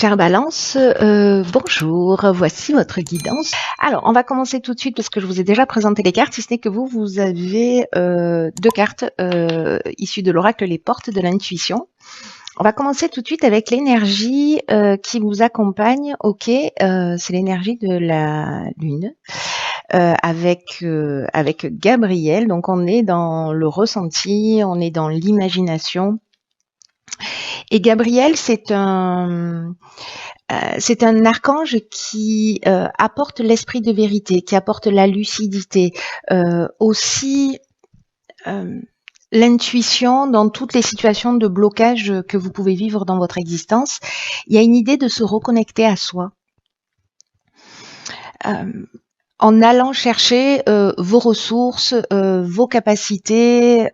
Chère Balance, bonjour, voici votre guidance. Alors, on va commencer tout de suite parce que je vous ai déjà présenté les cartes, si ce n'est que vous avez deux cartes issues de l'oracle Les Portes de l'intuition. On va commencer tout de suite avec l'énergie qui vous accompagne. Ok, c'est l'énergie de la Lune. Avec Gabriel, donc on est dans le ressenti, on est dans l'imagination. Et Gabriel, c'est un archange qui apporte l'esprit de vérité, qui apporte la lucidité, aussi l'intuition dans toutes les situations de blocage que vous pouvez vivre dans votre existence. Il y a une idée de se reconnecter à soi. En allant chercher vos ressources, vos capacités,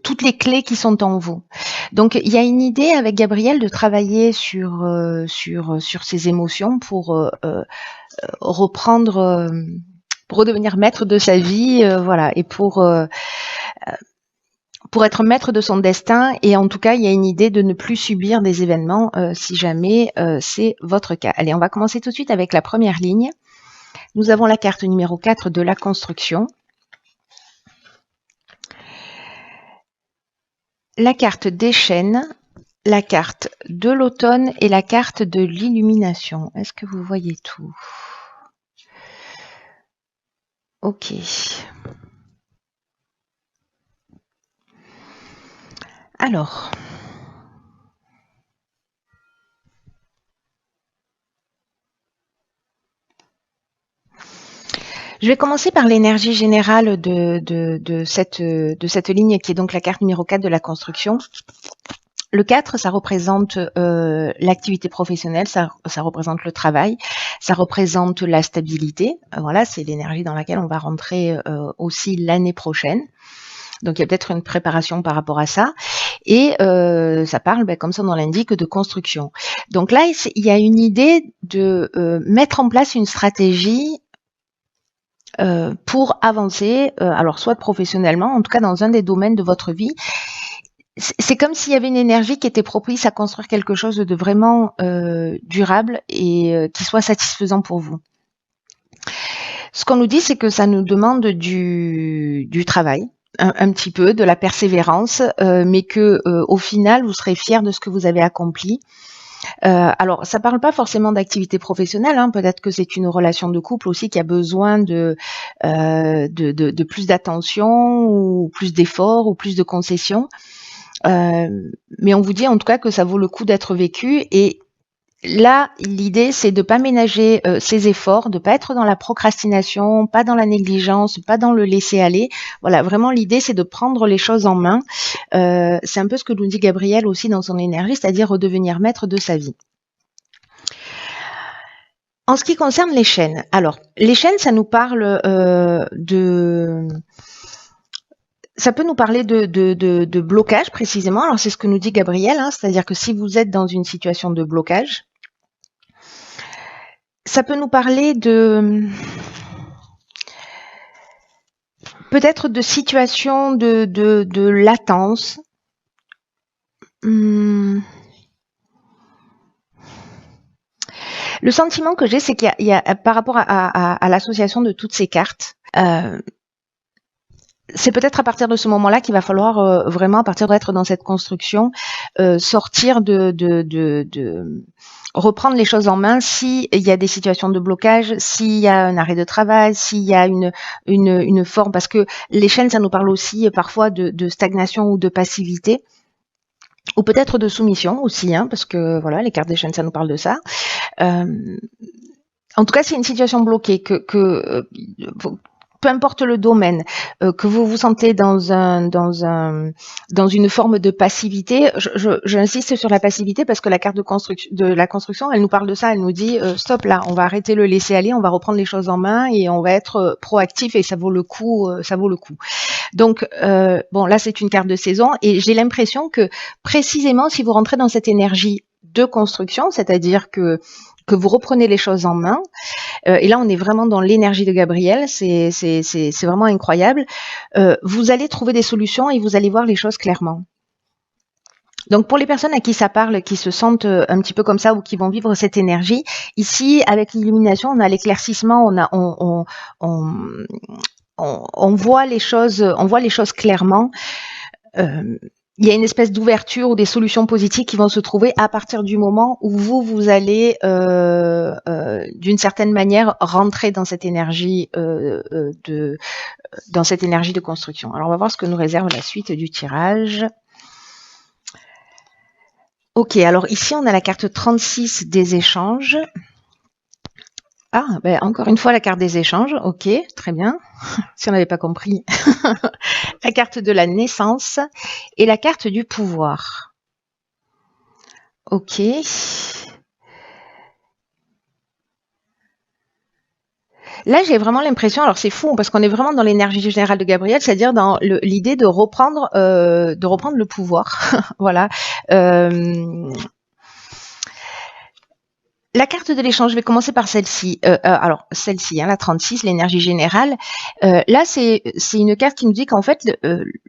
toutes les clés qui sont en vous. Donc il y a une idée avec Gabriel de travailler sur ses émotions pour reprendre, pour redevenir maître de sa vie, voilà, et pour être maître de son destin. Et en tout cas, il y a une idée de ne plus subir des événements si jamais c'est votre cas. Allez, on va commencer tout de suite avec la première ligne. Nous avons la carte numéro 4 de la construction. La carte des chênes, la carte de l'automne et la carte de l'illumination. Est-ce que vous voyez tout? Ok. Alors, je vais commencer par l'énergie générale de cette ligne qui est donc la carte numéro 4 de la construction. Le 4, ça représente l'activité professionnelle, ça représente le travail, ça représente la stabilité. Voilà, c'est l'énergie dans laquelle on va rentrer aussi l'année prochaine. Donc, il y a peut-être une préparation par rapport à ça. Et ça parle, comme son nom l'indique, de construction. Donc là, il y a une idée de mettre en place une stratégie pour avancer, alors soit professionnellement, en tout cas dans un des domaines de votre vie. C'est comme s'il y avait une énergie qui était propice à construire quelque chose de vraiment durable et qui soit satisfaisant pour vous. Ce qu'on nous dit, c'est que ça nous demande du travail, un petit peu, de la persévérance, mais que au final, vous serez fiers de ce que vous avez accompli. Alors, ça parle pas forcément d'activité professionnelle, hein. Peut-être que c'est une relation de couple aussi qui a besoin de plus d'attention ou plus d'efforts ou plus de concessions. Mais on vous dit en tout cas que ça vaut le coup d'être vécu. Et là, l'idée, c'est de pas ménager ses efforts, de pas être dans la procrastination, pas dans la négligence, pas dans le laisser-aller. Voilà, vraiment, l'idée, c'est de prendre les choses en main. C'est un peu ce que nous dit Gabriel aussi dans son énergie, c'est-à-dire redevenir maître de sa vie. En ce qui concerne les chênes, alors, les chênes, ça nous parle ça peut nous parler de blocage précisément. Alors, c'est ce que nous dit Gabriel, hein, c'est-à-dire que si vous êtes dans une situation de blocage, ça peut nous parler peut-être de situation de latence. Le sentiment que j'ai, c'est qu'il y a par rapport à l'association de toutes ces cartes, c'est peut-être à partir de ce moment-là qu'il va falloir vraiment, à partir d'être dans cette construction, sortir reprendre les choses en main s'il y a des situations de blocage, s'il y a un arrêt de travail, s'il y a une forme, parce que les chaînes, ça nous parle aussi parfois de stagnation ou de passivité, ou peut-être de soumission aussi, hein, parce que voilà, les cartes des chaînes, ça nous parle de ça. En tout cas, c'est une situation bloquée peu importe le domaine, que vous vous sentez dans une forme de passivité. J'insiste sur la passivité parce que la carte de la construction, elle nous parle de ça. Elle nous dit stop là, on va arrêter le laisser aller, on va reprendre les choses en main et on va être proactif et ça vaut le coup. Donc bon, là c'est une carte de saison et j'ai l'impression que précisément si vous rentrez dans cette énergie de construction, c'est-à-dire que vous reprenez les choses en main. Et là, on est vraiment dans l'énergie de Gabriel. C'est vraiment incroyable. Vous allez trouver des solutions et vous allez voir les choses clairement. Donc pour les personnes à qui ça parle, qui se sentent un petit peu comme ça ou qui vont vivre cette énergie, ici avec l'illumination, on a l'éclaircissement, on voit les choses clairement. Il y a une espèce d'ouverture ou des solutions positives qui vont se trouver à partir du moment où vous allez d'une certaine manière rentrer dans cette énergie de construction. Alors on va voir ce que nous réserve la suite du tirage. Ok, alors ici on a la carte 36 des échanges. Ah, ben encore une fois la carte des échanges, ok, très bien, si on n'avait pas compris. La carte de la naissance et la carte du pouvoir. Ok. Là, j'ai vraiment l'impression, alors c'est fou, parce qu'on est vraiment dans l'énergie générale de Gabriel, c'est-à-dire dans l'idée de reprendre le pouvoir. Voilà. La carte de l'échange, je vais commencer par celle-ci. Alors, celle-ci, hein, la 36, l'énergie générale. Là, c'est une carte qui nous dit qu'en fait,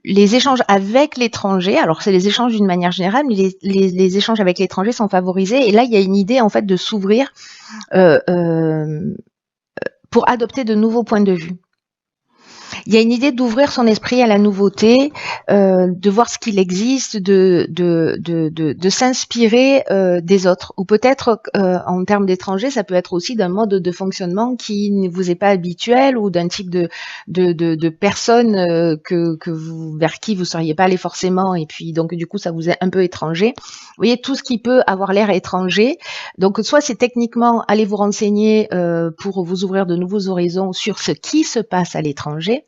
les échanges avec l'étranger, alors c'est les échanges d'une manière générale, mais les échanges avec l'étranger sont favorisés. Et là, il y a une idée, en fait, de s'ouvrir pour adopter de nouveaux points de vue. Il y a une idée d'ouvrir son esprit à la nouveauté, de voir ce qu'il existe, de s'inspirer des autres. Ou peut-être, en termes d'étrangers, ça peut être aussi d'un mode de fonctionnement qui ne vous est pas habituel ou d'un type de personne vers qui vous seriez pas allé forcément. Et puis, donc, du coup, ça vous est un peu étranger. Vous voyez, tout ce qui peut avoir l'air étranger. Donc, soit c'est techniquement aller vous renseigner pour vous ouvrir de nouveaux horizons sur ce qui se passe à l'étranger.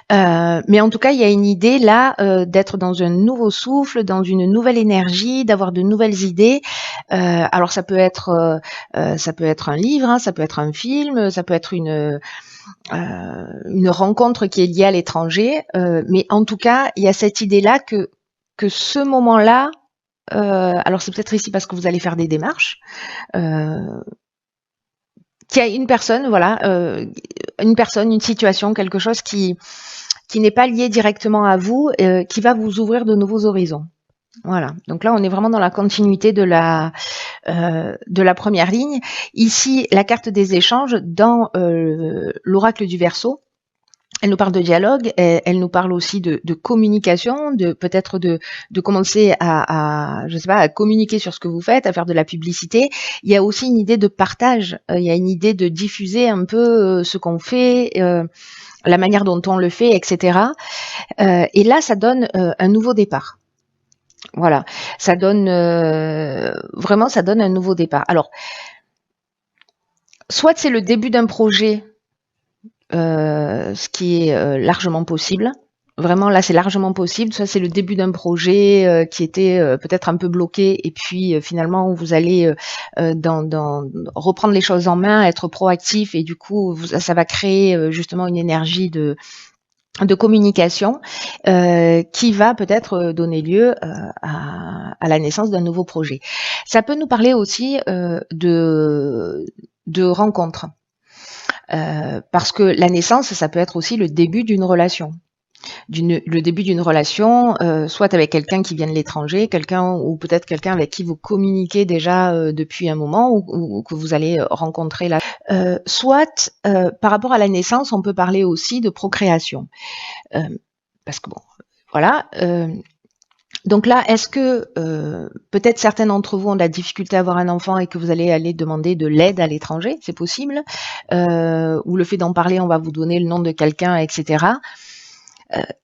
Mais en tout cas, il y a une idée là d'être dans un nouveau souffle, dans une nouvelle énergie, d'avoir de nouvelles idées. Alors ça peut être un livre, hein, ça peut être un film, ça peut être une rencontre qui est liée à l'étranger. Mais en tout cas, il y a cette idée-là que ce moment-là, alors c'est peut-être ici parce que vous allez faire des démarches. Qu'il y a une personne, voilà, une situation, quelque chose qui n'est pas lié directement à vous, qui va vous ouvrir de nouveaux horizons. Voilà. Donc là, on est vraiment dans la continuité de la première ligne. Ici, la carte des échanges dans l'oracle du Verseau. Elle nous parle de dialogue, elle nous parle aussi de communication, de peut-être de commencer je sais pas, à communiquer sur ce que vous faites, à faire de la publicité. Il y a aussi une idée de partage, il y a une idée de diffuser un peu ce qu'on fait, la manière dont on le fait, etc. Et là, ça donne un nouveau départ. Voilà, ça donne vraiment, ça donne un nouveau départ. Alors, soit c'est le début d'un projet, ce qui est largement possible. Vraiment, là, c'est largement possible. Soit c'est le début d'un projet qui était peut-être un peu bloqué, et puis finalement, vous allez reprendre les choses en main, être proactif, et du coup, ça va créer justement une énergie de communication qui va peut-être donner lieu à la naissance d'un nouveau projet. Ça peut nous parler aussi de rencontres. Parce que la naissance, ça peut être aussi le début d'une relation. Le début d'une relation, soit avec quelqu'un qui vient de l'étranger, ou peut-être quelqu'un avec qui vous communiquez déjà depuis un moment, ou que vous allez rencontrer là. Soit, par rapport à la naissance, on peut parler aussi de procréation. Parce que bon, voilà. Donc là, est-ce que peut-être certains d'entre vous ont de la difficulté à avoir un enfant et que vous allez aller demander de l'aide à l'étranger, c'est possible, ou le fait d'en parler, on va vous donner le nom de quelqu'un, etc.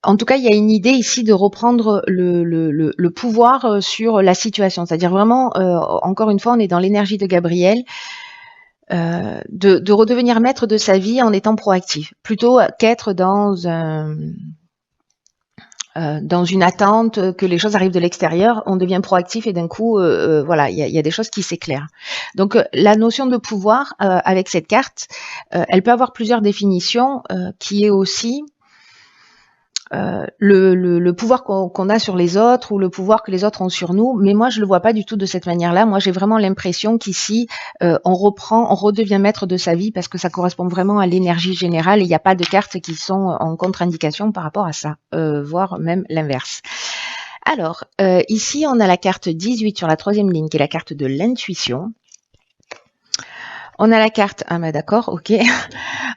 En tout cas, il y a une idée ici de reprendre le pouvoir sur la situation, c'est-à-dire vraiment, encore une fois, on est dans l'énergie de Gabriel, de redevenir maître de sa vie en étant proactif, plutôt qu'être dans une attente que les choses arrivent de l'extérieur, on devient proactif et d'un coup, voilà, il y a des choses qui s'éclairent. Donc, la notion de pouvoir avec cette carte, elle peut avoir plusieurs définitions, qui est aussi le pouvoir qu'on a sur les autres ou le pouvoir que les autres ont sur nous. Mais moi, je le vois pas du tout de cette manière-là. Moi, j'ai vraiment l'impression qu'ici, on redevient maître de sa vie parce que ça correspond vraiment à l'énergie générale et il n'y a pas de cartes qui sont en contre-indication par rapport à ça, voire même l'inverse. Alors, ici, on a la carte 18 sur la 3e ligne, qui est la carte de l'intuition. On a la carte, ah bah d'accord, ok.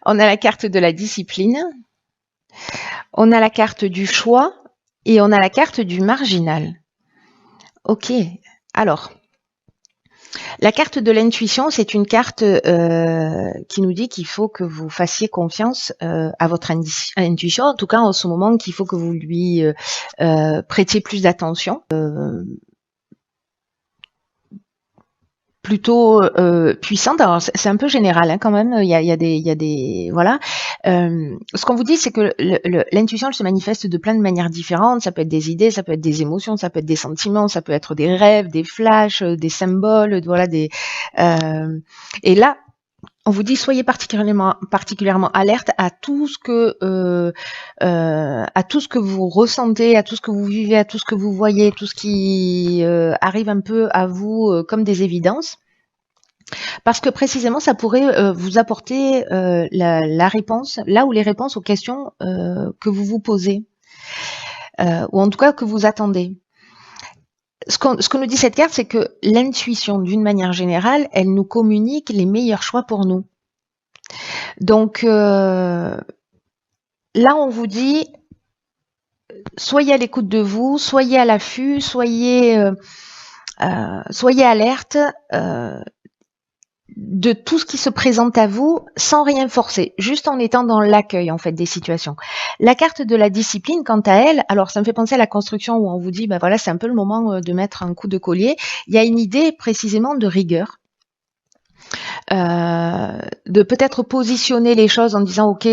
On a la carte de la discipline. On a la carte du choix et on a la carte du marginal. Ok, alors, la carte de l'intuition, c'est une carte qui nous dit qu'il faut que vous fassiez confiance à votre intuition, en tout cas en ce moment qu'il faut que vous lui prêtiez plus d'attention. Plutôt puissante. Alors c'est un peu général hein, quand même. Il y a des voilà. Ce qu'on vous dit, c'est que l'intuition, elle se manifeste de plein de manières différentes. Ça peut être des idées, ça peut être des émotions, ça peut être des sentiments, ça peut être des rêves, des flashs, des symboles, voilà des. Et là, on vous dit soyez particulièrement alerte à tout ce que vous ressentez, à tout ce que vous vivez, à tout ce que vous voyez, tout ce qui arrive un peu à vous comme des évidences. Parce que précisément, ça pourrait vous apporter la réponse, là où les réponses aux questions que vous vous posez, ou en tout cas que vous attendez. Ce que nous dit cette carte, c'est que l'intuition, d'une manière générale, elle nous communique les meilleurs choix pour nous. Donc là, on vous dit, soyez à l'écoute de vous, soyez à l'affût, soyez alerte de tout ce qui se présente à vous sans rien forcer, juste en étant dans l'accueil en fait des situations. La carte de la discipline, quant à elle, alors ça me fait penser à la construction où on vous dit, ben voilà, c'est un peu le moment de mettre un coup de collier. Il y a une idée précisément de rigueur. De peut-être positionner les choses en disant ok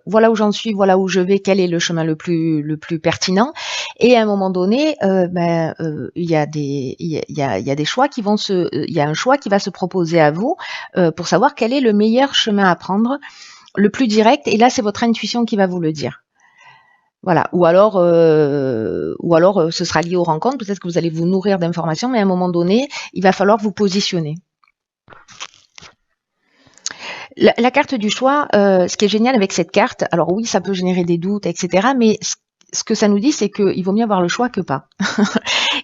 voilà où j'en suis, voilà où je vais, quel est le chemin le plus pertinent, et à un moment donné il y a des choix qui vont il y a un choix qui va se proposer à vous pour savoir quel est le meilleur chemin à prendre, le plus direct, et là c'est votre intuition qui va vous le dire. Voilà, ou alors ce sera lié aux rencontres, peut-être que vous allez vous nourrir d'informations, mais à un moment donné il va falloir vous positionner. La carte du choix, ce qui est génial avec cette carte, alors oui, ça peut générer des doutes, etc. Mais ce que ça nous dit, c'est qu'il vaut mieux avoir le choix que pas.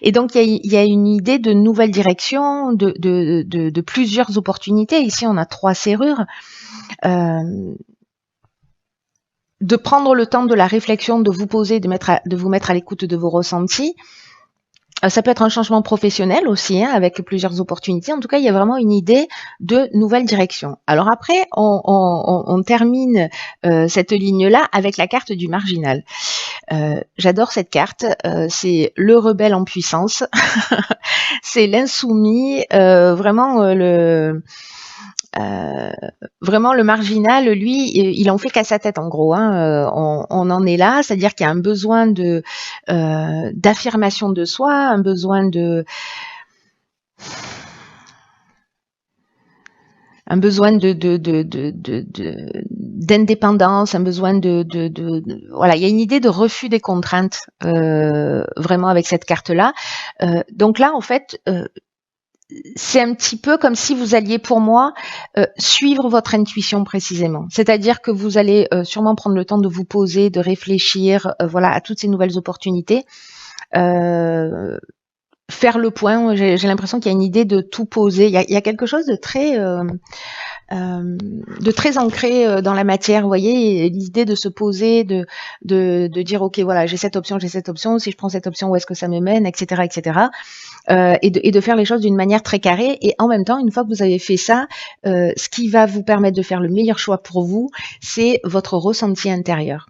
Et donc, il y a une idée de nouvelle direction, de plusieurs opportunités. Ici, on a 3 serrures. De prendre le temps de la réflexion, de vous poser, de vous mettre à l'écoute de vos ressentis. Ça peut être un changement professionnel aussi, hein, avec plusieurs opportunités. En tout cas, il y a vraiment une idée de nouvelle direction. Alors après, on termine cette ligne-là avec la carte du marginal. J'adore cette carte. C'est le rebelle en puissance. C'est l'insoumis. Vraiment le marginal, lui, il en fait qu'à sa tête en gros. Hein. On en est là, c'est-à-dire qu'il y a un besoin d'affirmation de soi, un besoin d'indépendance, un besoin voilà, il y a une idée de refus des contraintes vraiment avec cette carte-là. Donc là, en fait. C'est un petit peu comme si vous alliez, pour moi, suivre votre intuition précisément. C'est-à-dire que vous allez sûrement prendre le temps de vous poser, de réfléchir, voilà, à toutes ces nouvelles opportunités. Faire le point. J'ai l'impression qu'il y a une idée de tout poser. Il y a quelque chose de très ancré dans la matière, vous voyez, l'idée de se poser, de dire ok, voilà, j'ai cette option, si je prends cette option, où est-ce que ça me mène, etc., etc. Et de faire les choses d'une manière très carrée. Et en même temps, une fois que vous avez fait ça, ce qui va vous permettre de faire le meilleur choix pour vous, c'est votre ressenti intérieur.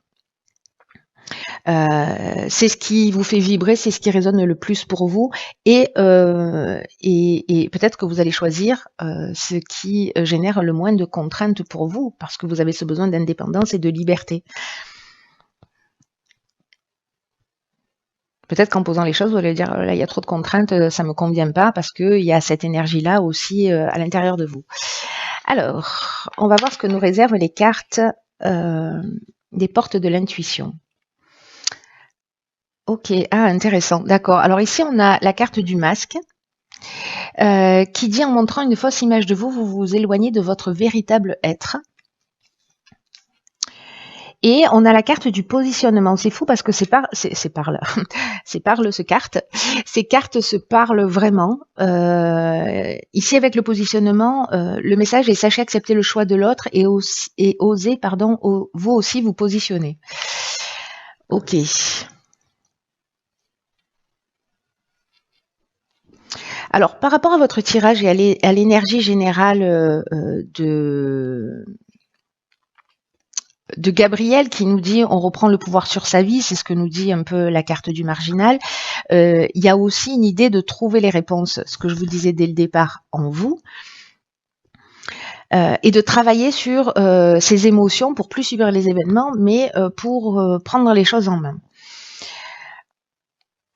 C'est ce qui vous fait vibrer, c'est ce qui résonne le plus pour vous, et peut-être que vous allez choisir ce qui génère le moins de contraintes pour vous, parce que vous avez ce besoin d'indépendance et de liberté. Peut-être qu'en posant les choses, vous allez dire là, il y a trop de contraintes, ça me convient pas, parce qu'il y a cette énergie-là aussi à l'intérieur de vous. Alors, on va voir ce que nous réservent les cartes des portes de l'intuition. Ok, intéressant, d'accord. Alors ici, on a la carte du masque qui dit, en montrant une fausse image de vous, vous vous éloignez de votre véritable être. Et on a la carte du positionnement. C'est fou parce que c'est parle se carte. Ces cartes se parlent vraiment. Ici, avec le positionnement, le message est sachez accepter le choix de l'autre et oser, vous aussi vous positionner. Ok. Alors, par rapport à votre tirage et à l'énergie générale de Gabriel qui nous dit on reprend le pouvoir sur sa vie, c'est ce que nous dit un peu la carte du marginal. Il y a aussi une idée de trouver les réponses, ce que je vous disais dès le départ, en vous. Et de travailler sur ses émotions pour plus subir les événements, mais pour prendre les choses en main.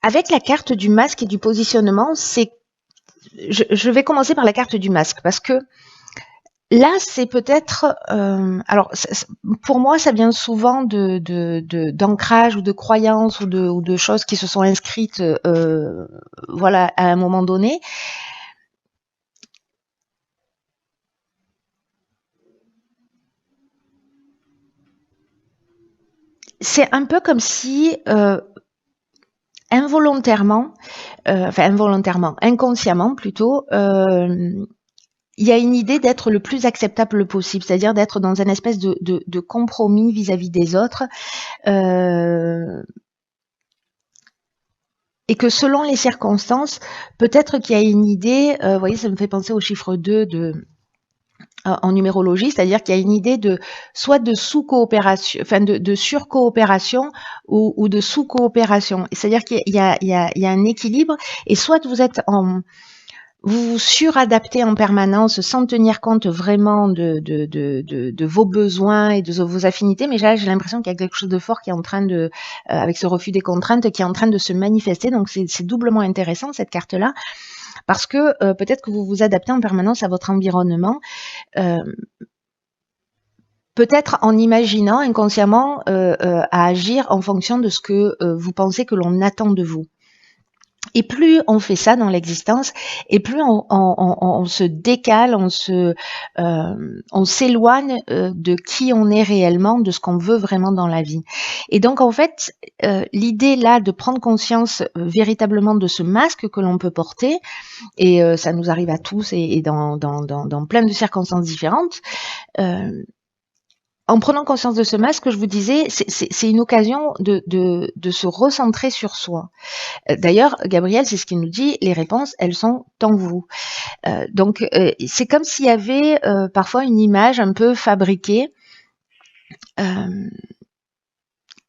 Avec la carte du masque et du positionnement, je vais commencer par la carte du masque parce que là, c'est peut-être, pour moi, ça vient souvent d'ancrage ou de croyances ou de choses qui se sont inscrites, voilà, à un moment donné. C'est un peu comme si inconsciemment plutôt, il y a une idée d'être le plus acceptable possible, c'est-à-dire d'être dans une espèce de compromis vis-à-vis des autres, et que selon les circonstances, peut-être qu'il y a une idée, vous voyez, ça me fait penser au chiffre 2 en numérologie, c'est-à-dire qu'il y a une idée soit de sous-coopération, enfin de sur-coopération ou de sous-coopération. C'est-à-dire qu'il y a un équilibre, et soit vous vous suradaptez en permanence sans tenir compte vraiment de vos besoins et de vos affinités, mais là j'ai l'impression qu'il y a quelque chose de fort qui est en train avec ce refus des contraintes, qui est en train de se manifester. Donc c'est doublement intéressant cette carte-là, parce que peut-être que vous vous adaptez en permanence à votre environnement, peut-être en imaginant inconsciemment à agir en fonction de ce que vous pensez que l'on attend de vous. Et plus on fait ça dans l'existence, et plus on se décale, on s'éloigne de qui on est réellement, de ce qu'on veut vraiment dans la vie. Et donc en fait, l'idée là de prendre conscience véritablement de ce masque que l'on peut porter, et ça nous arrive à tous et dans plein de circonstances différentes. En prenant conscience de ce masque, je vous disais, c'est une occasion de se recentrer sur soi. D'ailleurs, Gabriel, c'est ce qu'il nous dit, les réponses, elles sont en vous. Donc, c'est comme s'il y avait parfois une image un peu fabriquée.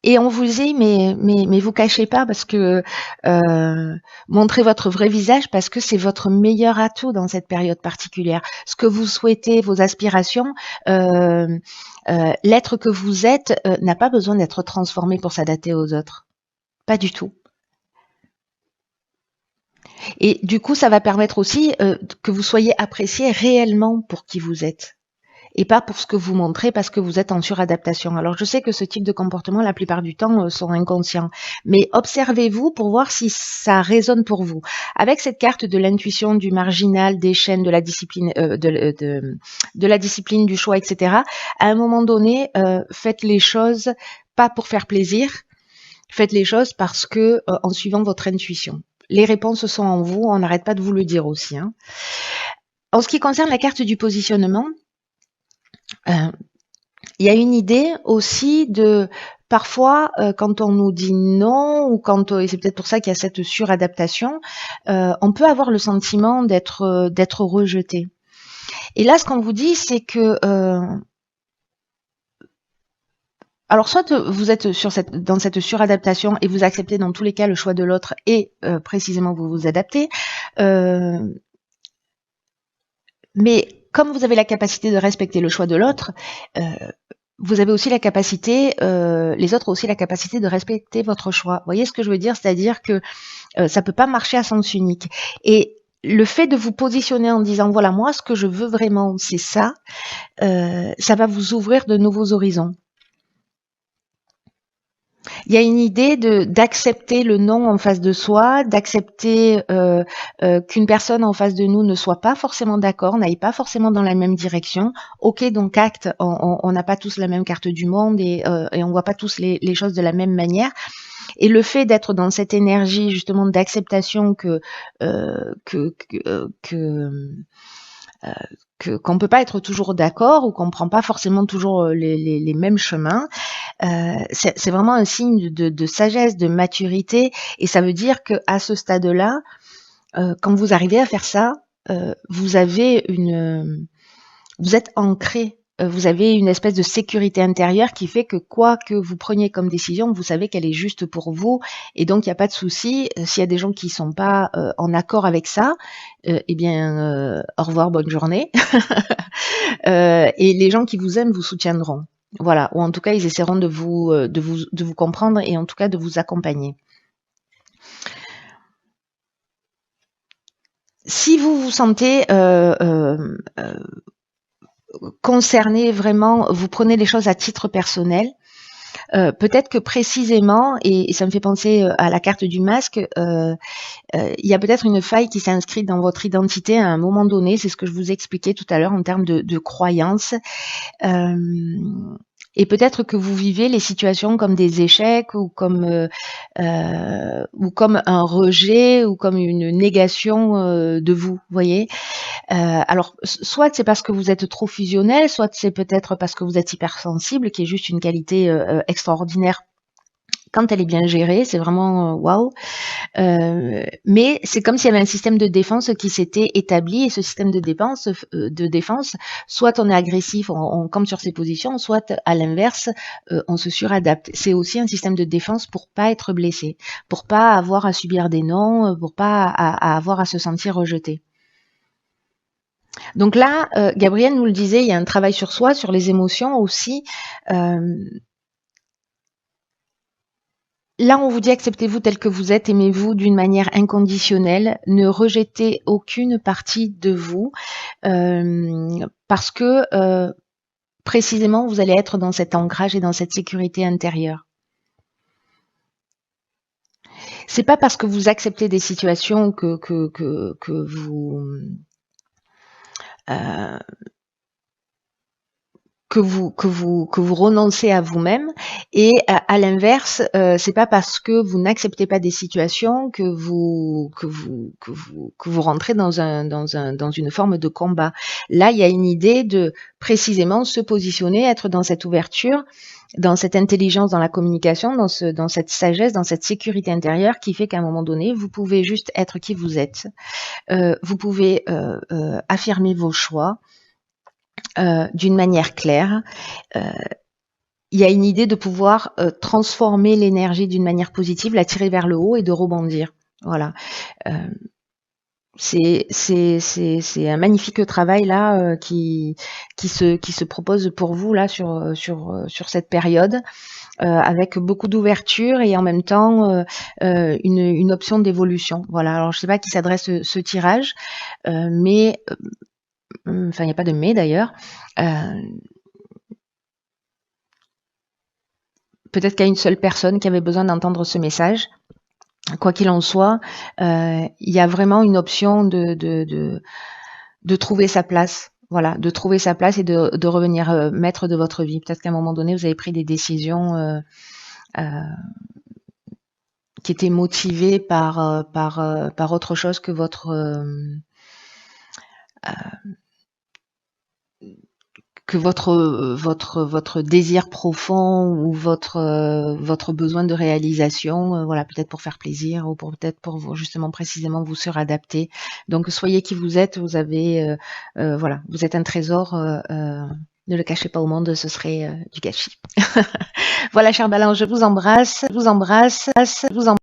Et on vous dit, mais vous cachez pas parce que montrez votre vrai visage parce que c'est votre meilleur atout dans cette période particulière. Ce que vous souhaitez, vos aspirations, l'être que vous êtes n'a pas besoin d'être transformé pour s'adapter aux autres. Pas du tout. Et du coup, ça va permettre aussi que vous soyez apprécié réellement pour qui vous êtes. Et pas pour ce que vous montrez parce que vous êtes en suradaptation. Alors je sais que ce type de comportement, la plupart du temps, sont inconscients. Mais observez-vous pour voir si ça résonne pour vous. Avec cette carte de l'intuition, du marginal, des chaînes, de la discipline, de la discipline, du choix, etc. À un moment donné, faites les choses pas pour faire plaisir. Faites les choses parce que en suivant votre intuition. Les réponses sont en vous. On n'arrête pas de vous le dire aussi. Hein. En ce qui concerne la carte du positionnement, il y a une idée aussi de parfois quand on nous dit non ou et c'est peut-être pour ça qu'il y a cette suradaptation, on peut avoir le sentiment d'être rejeté. Et là, ce qu'on vous dit, c'est que alors soit vous êtes dans cette suradaptation et vous acceptez dans tous les cas le choix de l'autre et précisément vous vous adaptez, mais comme vous avez la capacité de respecter le choix de l'autre, vous avez aussi la capacité, les autres ont aussi la capacité de respecter votre choix. Vous voyez ce que je veux dire? C'est-à-dire que ça peut pas marcher à sens unique. Et le fait de vous positionner en disant voilà, moi ce que je veux vraiment c'est ça, ça va vous ouvrir de nouveaux horizons. Il y a une idée d'accepter le non en face de soi, d'accepter qu'une personne en face de nous ne soit pas forcément d'accord, n'aille pas forcément dans la même direction. Ok, donc acte, on n'a pas tous la même carte du monde et on voit pas tous les choses de la même manière. Et le fait d'être dans cette énergie justement d'acceptation qu'on peut pas être toujours d'accord ou qu'on prend pas forcément toujours les mêmes chemins, c'est vraiment un signe de sagesse, de maturité, et ça veut dire que à ce stade-là, quand vous arrivez à faire ça, vous avez vous êtes ancré. Vous avez une espèce de sécurité intérieure qui fait que quoi que vous preniez comme décision, vous savez qu'elle est juste pour vous, et donc il n'y a pas de souci. S'il y a des gens qui sont pas en accord avec ça, eh bien, au revoir, bonne journée. Et les gens qui vous aiment vous soutiendront. Voilà, ou en tout cas, ils essaieront de vous comprendre et en tout cas de vous accompagner. Si vous vous sentez concerné vraiment, vous prenez les choses à titre personnel. Peut-être que précisément, et ça me fait penser à la carte du masque, il y a peut-être une faille qui s'est inscrite dans votre identité à un moment donné. C'est ce que je vous expliquais tout à l'heure en termes de croyances. Et peut-être que vous vivez les situations comme des échecs ou comme un rejet ou comme une négation de vous, voyez. Alors, soit c'est parce que vous êtes trop fusionnel, soit c'est peut-être parce que vous êtes hypersensible, qui est juste une qualité extraordinaire quand elle est bien gérée. C'est vraiment waouh. Mais c'est comme s'il y avait un système de défense qui s'était établi, et ce système de défense, soit on est agressif, on campe sur ses positions, soit à l'inverse, on se suradapte. C'est aussi un système de défense pour pas être blessé, pour pas avoir à subir des non, pour pas à avoir à se sentir rejeté. Donc là, Gabriel nous le disait, il y a un travail sur soi, sur les émotions aussi. Là, on vous dit acceptez-vous tel que vous êtes, aimez-vous d'une manière inconditionnelle, ne rejetez aucune partie de vous, parce que précisément, vous allez être dans cet ancrage et dans cette sécurité intérieure. C'est pas parce que vous acceptez des situations que vous que vous renoncez à vous-même, et à l'inverse, c'est pas parce que vous n'acceptez pas des situations que vous rentrez dans une forme de combat. Là, il y a une idée de précisément se positionner, être dans cette ouverture, dans cette intelligence, dans la communication, dans cette sagesse, dans cette sécurité intérieure qui fait qu'à un moment donné, vous pouvez juste être qui vous êtes. Vous pouvez affirmer vos choix d'une manière claire. Il y a une idée de pouvoir transformer l'énergie d'une manière positive, la tirer vers le haut et de rebondir. Voilà. C'est un magnifique travail là qui se propose pour vous là sur cette période, avec beaucoup d'ouverture et en même temps une option d'évolution. Voilà. Alors je sais pas à qui s'adresse ce tirage, mais enfin il n'y a pas de mais d'ailleurs. Peut-être qu'il y a une seule personne qui avait besoin d'entendre ce message. Quoi qu'il en soit, il y a vraiment une option de trouver sa place. Voilà, de trouver sa place et de revenir maître de votre vie. Peut-être qu'à un moment donné, vous avez pris des décisions qui étaient motivées par autre chose que votre désir profond ou votre besoin de réalisation, voilà, peut-être pour faire plaisir ou peut-être pour justement précisément vous suradapter. Donc soyez qui vous êtes, vous avez voilà, vous êtes un trésor, ne le cachez pas au monde, ce serait du gâchis. Voilà, cher Balin, je vous embrasse,